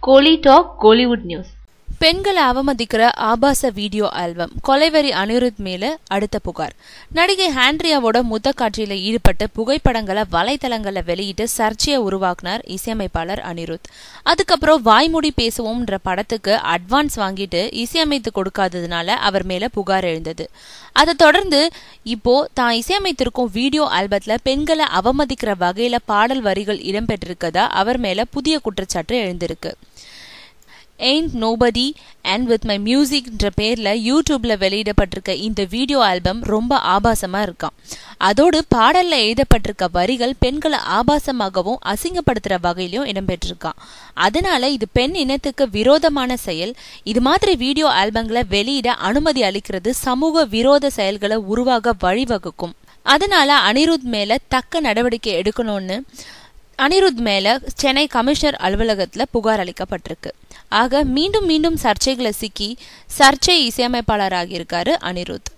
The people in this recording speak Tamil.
கோலி டாக் கோலிவுட் நியூஸ். பெண்களை அவமதிக்கிற ஆபாச வீடியோ ஆல்பம் கொலைவெறி அனிருத் மேல அடுத்த புகார். நடிகை ஆண்ட்ரியாவோட முத்த காட்சியில ஈடுபட்டு புகைப்படங்களை வலைதளங்கள்ல வெளியிட்டு சர்ச்சையை உருவாக்குனார் இசையமைப்பாளர் அனிருத். அதுக்கப்புறம் வாய்மூடி பேசுவோம்ன்ற படத்துக்கு அட்வான்ஸ் வாங்கிட்டு இசையமைத்து கொடுக்காததுனால அவர் மேல புகார் எழுந்தது. அதை தொடர்ந்து இப்போ தான் இசையமைத்திருக்கும் வீடியோ ஆல்பத்துல பெண்களை அவமதிக்கிற வகையில பாடல் வரிகள் இடம்பெற்றிருக்கதா அவர் மேல புதிய குற்றச்சாட்டு எழுந்திருக்கு. Ain't Nobody and With My Music என்ற பேர்ல யூடியூப்ல வெளியிடப்பட்டிருக்க இந்த வீடியோ ஆல்பம் ரொம்ப ஆபாசமா இருக்காம். அதோடு பாடல்ல எழுதப்பட்டிருக்க வரிகள் பெண்களை ஆபாசமாகவும் அசிங்கப்படுத்துற வகையிலும் இடம்பெற்றிருக்கான். அதனால இது பெண் இனத்துக்கு விரோதமான செயல். இது மாதிரி வீடியோ ஆல்பங்களை வெளியிட அனுமதி அளிக்கிறது சமூக விரோத செயல்களை உருவாக வழிவகுக்கும். அதனால அனிருத் மேல தக்க நடவடிக்கை எடுக்கணும்னு அனிருத் மேல சென்னை கமிஷனர் அலுவலகத்துல புகார் அளிக்கப்பட்டிருக்கு. ஆக மீண்டும் சர்ச்சைகளை சிக்கி சர்ச்சை இசையமைப்பாளராகியிருக்காரு அனிருத்.